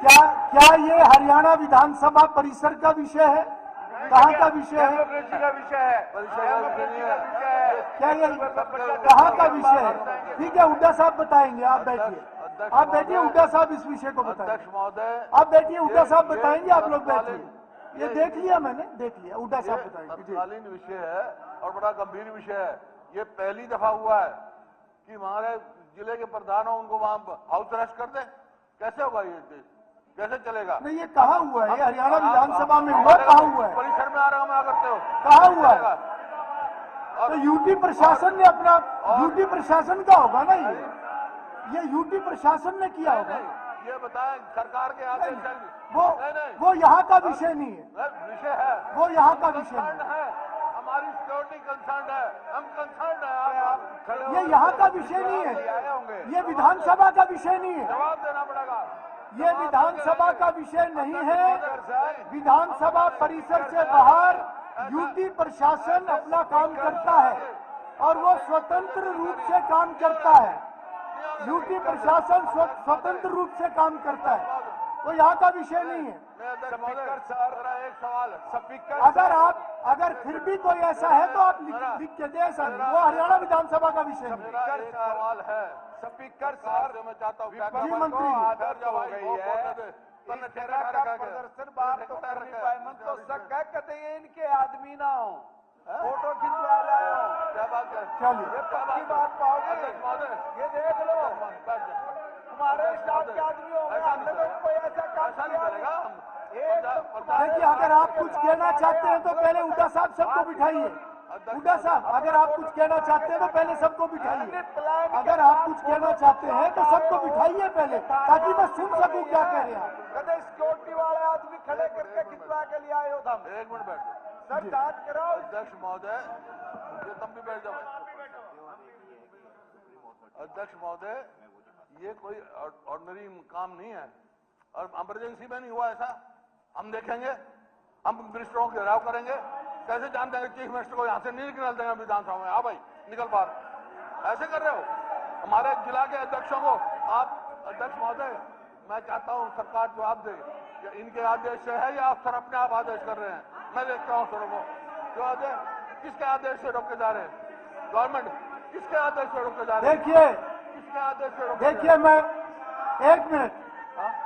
क्या ये हरियाणा विधानसभा परिसर का विषय है? कहाँ का विषय है? क्या ये कहाँ का विषय है? ठीक है, हुड्डा साहब बताएंगे। आप बैठिए हुड्डा साहब इस विषय को बताएंगे। आप बैठिए हुड्डा साहब बताएंगे। आप लोग बैठिए। ये देख लिया मैंने, देख लिया। हुड्डा साहब बताएंगे। तत्कालीन विषय है और बड़ा गंभीर विषय है। ये पहली दफा हुआ है कि हमारे जिले के प्रधान हो उनको वहां हाउस अरेस्ट कर दे। कैसे होगा ये देश? कैसे चलेगा? नहीं, ये कहाँ हुआ है? ये हरियाणा विधानसभा में हुआ? कहाँ हुआ है? परिसर में आराम करते हो? कहाँ हुआ है? तो यूटी प्रशासन ने अपना, यूटी प्रशासन का होगा ना ये यूटी प्रशासन ने किया होगा। ये बताएं सरकार के आदेश वो यहाँ का विषय नहीं है। विषय है, वो यहाँ का विषय नहीं है। हमारी सिक्योरिटी कंसर्न है, हम कंसर्न है। ये यहाँ का विषय नहीं है। ये विधानसभा का विषय नहीं है। जवाब देना पड़ेगा। ये विधानसभा का विषय नहीं है। विधानसभा परिसर से बाहर यूटी प्रशासन अपना काम करता है और वो स्वतंत्र रूप से काम करता है। यूटी प्रशासन स्वतंत्र रूप से काम करता है। वो यहाँ का विषय नहीं है। स्पीकर सर, एक सवाल स्पीकर, अगर फिर भी कोई ऐसा है तो आप लिख के दे। ऐसा नहीं, वो हरियाणा विधानसभा का विषय नहीं। सवाल है स्पीकर सर, जो मैं चाहता हूँ जी मंत्री आदर्श हो गई है प्रदर्शन बाहर तो कर नहीं पाए। मन तो शक है कहते ये इनके आदमी ना हो, फोटो खिंचवा लाए हो। क्या बात है? चलिए पक्की बात पाओगे। ये देख लो हमारे स्टाफ के आदमी हो गए। हमने तो कोई ऐसा काम नहीं करेगा। देखिए, अगर आप कुछ कहना चाहते हैं तो पहले हुड्डा साहब सबको बिठाइए। हुड्डा साहब, अगर आप कुछ कहना चाहते हैं तो पहले सबको बिठाइए। अगर आप कुछ कहना चाहते हैं तो सबको बिठाइए पहले, ताकि मैं सुन सकूं क्या कह रहे हैं। कहते सिक्योरिटी वाले आदमी खड़े करके खिंचवा के लिए आए हो। हम 1 मिनट बैठ सर, जांच कराओ। अध्यक्ष महोदय, ये तुम भी बैठ जाओ। अध्यक्ष महोदय, ये कोई ऑर्डिनरी काम नहीं है और इमरजेंसी में नहीं हुआ ऐसा। हम देखेंगे, हम मिनिस्टरों को घेराव करेंगे। कैसे जानते हैं चीफ मिनिस्टर को यहाँ से नहीं निकल देंगे विधानसभा में? हाँ भाई निकल बाहर। ऐसे कर रहे हो हमारे जिला के अध्यक्षों को आप। अध्यक्ष महोदय, मैं चाहता हूँ सरकार जवाब दे कि इनके आदेश से है या अफसर अपने आप आदेश कर रहे हैं। मैं देखता हूँ सर वो जो आदेश किसके आदेश से रोके जा रहे हैं? गवर्नमेंट किसके आदेश से रोके जा रहे हैं? देखिए, किसके आदेश से रोके? देखिए, मैं 1 मिनट,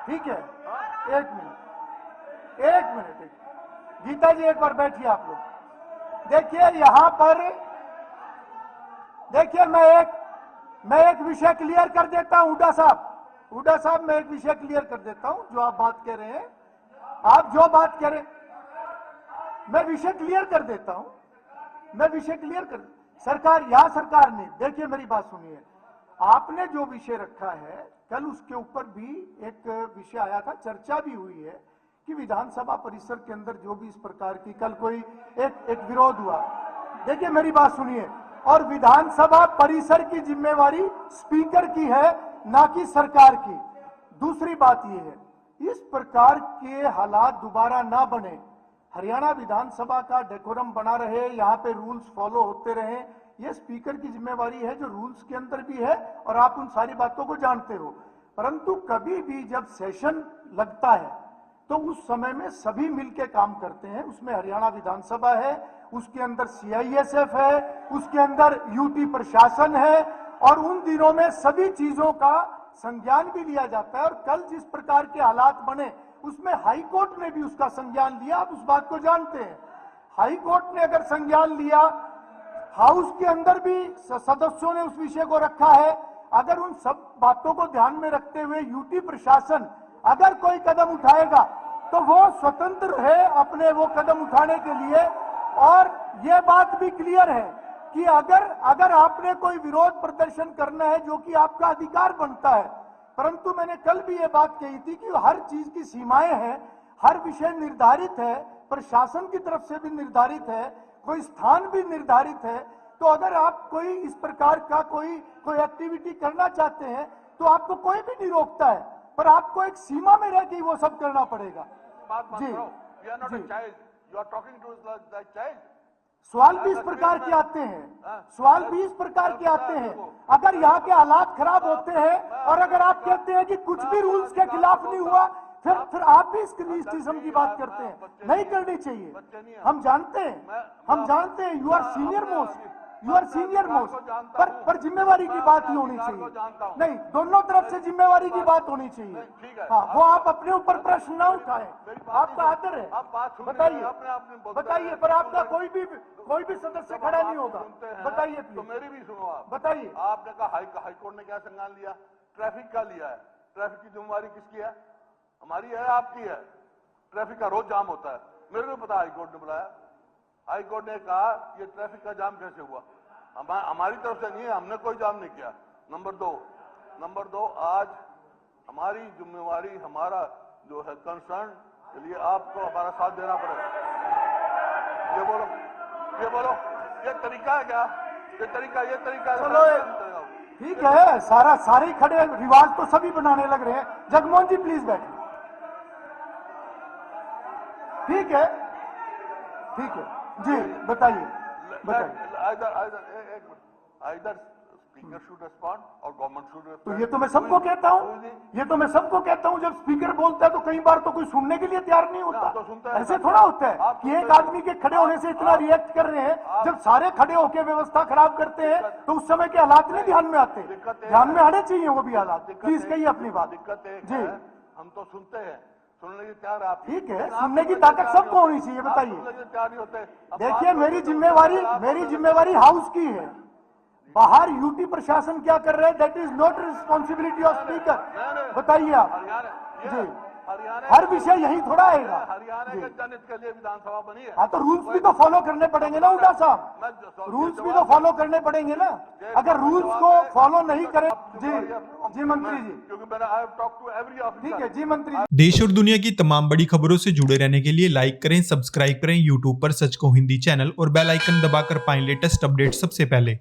ठीक है, 1 मिनट। गीता जी एक बार बैठिए आप लोग। देखिए यहाँ पर, देखिए मैं एक विषय क्लियर कर देता हूँ। हुड्डा साहब मैं एक विषय क्लियर कर देता हूँ। जो आप बात कह रहे हैं, आप जो बात कह रहे हैं, मैं विषय क्लियर कर देता हूँ। सरकार ने, देखिए मेरी बात सुनिए, आपने जो विषय रखा है कल उसके ऊपर भी एक विषय आया था, चर्चा भी हुई है कि विधानसभा परिसर के अंदर जो भी इस प्रकार की कल कोई एक विरोध हुआ। देखिए मेरी बात सुनिए, और विधानसभा परिसर की जिम्मेवारी स्पीकर की है, ना कि सरकार की। दूसरी बात यह है, इस प्रकार के हालात दोबारा ना बने, हरियाणा विधानसभा का डेकोरम बना रहे, यहाँ पे रूल्स फॉलो होते रहे, ये स्पीकर की जिम्मेवारी है जो रूल्स के अंदर भी है और आप उन सारी बातों को जानते हो। परंतु कभी भी जब सेशन लगता है तो उस समय में सभी मिलकर काम करते हैं। उसमें हरियाणा विधानसभा है, उसके अंदर CISF है, उसके अंदर यूटी प्रशासन है और उन दिनों में सभी चीजों का संज्ञान भी लिया जाता है। और कल जिस प्रकार के हालात बने उसमें हाई कोर्ट ने भी उसका संज्ञान लिया। आप उस बात को जानते हैं, हाई कोर्ट ने अगर संज्ञान लिया, हाउस के अंदर भी सदस्यों ने उस विषय को रखा है। अगर उन सब बातों को ध्यान में रखते हुए यूटी प्रशासन अगर कोई कदम उठाएगा तो वो स्वतंत्र है अपने वो कदम उठाने के लिए। और ये बात भी क्लियर है कि अगर आपने कोई विरोध प्रदर्शन करना है जो कि आपका अधिकार बनता है, परंतु मैंने कल भी ये बात कही थी कि हर चीज की सीमाएं हैं, हर विषय निर्धारित है, प्रशासन की तरफ से भी निर्धारित है, कोई स्थान भी निर्धारित है। तो अगर आप कोई इस प्रकार का कोई एक्टिविटी करना चाहते हैं तो आपको कोई भी नहीं रोकता है, पर आपको एक सीमा में रह के वो सब करना पड़ेगा। जी, सवाल भी इस प्रकार के आते हैं, अगर यहाँ के हालात खराब होते हैं और अगर आप कहते हैं कि कुछ भी रूल्स के खिलाफ नहीं हुआ, फिर आप भी इसके लिस्टिज्म की बात करते हैं, नहीं करनी चाहिए। हम जानते हैं यू आर सीनियर मोस्ट, पर जिम्मेवारी की बात ही होनी चाहिए। नहीं, दोनों तरफ से जिम्मेवारी की बात होनी चाहिए। हाँ, वो आप अपने ऊपर प्रश्न ना उठाएं, आपका आदर है। बताइए, पर आपका कोई भी सदस्य खड़ा नहीं होगा। बताइए तो मेरी भी सुनो आप। बताइए। आपने कहा हाईकोर्ट ने क्या संज्ञान लिया? ट्रैफिक का लिया है। ट्रैफिक की जिम्मेवारी किसकी है? हमारी है, आपकी है? ट्रैफिक का रोज जाम होता है, मेरे को पता। हाईकोर्ट ने बुलाया, हाईकोर्ट ने कहा ये ट्रैफिक का जाम कैसे हुआ? हमारी तरफ से नहीं है, हमने कोई जाम नहीं किया। नंबर दो, आज हमारी जिम्मेवारी, हमारा जो है कंसर्न के लिए आपको हमारा साथ देना पड़ेगा। ये बोलो, ये तरीका है क्या? ये तरीका चलो ठीक है, सारे खड़े, रिवाज तो सभी बनाने लग रहे हैं। जगमोहन जी प्लीज बैठिए। ठीक है जी, बताइए। Either speaker should respond or government should respond. तो ये तो मैं सबको कहता हूँ, जब स्पीकर बोलता है तो कई बार तो कोई सुनने के लिए तैयार नहीं होता। तो सुनता है। ऐसे थोड़ा होता है कि एक आदमी के खड़े होने से इतना रिएक्ट कर रहे हैं। जब सारे खड़े होकर व्यवस्था खराब करते हैं तो उस समय के हालात नहीं ध्यान में आते। ध्यान में आने चाहिए वो भी हालात। प्लीज कहिए अपनी बात। जी, हम तो सुनते हैं, सुनने की तैयार आप। ठीक है, सुनने की ताकत सबको होनी चाहिए। बताइए। तैयार नहीं होते। देखिए, मेरी जिम्मेवारी हाउस की है। बाहर यूटी प्रशासन क्या कर रहा है, that is not responsibility of speaker. बताइए आप जी, हर विषय यही थोड़ा आएगा। हरियाणा के जनहित के लिए विधानसभा बनी है। हाँ, तो रूल्स भी तो फॉलो करने पड़ेंगे ना उल्टा साहब, रूल्स भी तो फॉलो करने पड़ेंगे ना। अगर रूल्स को फॉलो नहीं करें। जी मंत्री जी, क्योंकि मैंने I have talk to every officer. ठीक है जी मंत्री जी। देश और दुनिया की तमाम बड़ी खबरों से जुड़े रहने के लिए लाइक करें, सब्सक्राइब करें यूट्यूब पर सच को हिंदी चैनल और बेल आइकन दबाकर पाएं लेटेस्ट अपडेट सबसे पहले।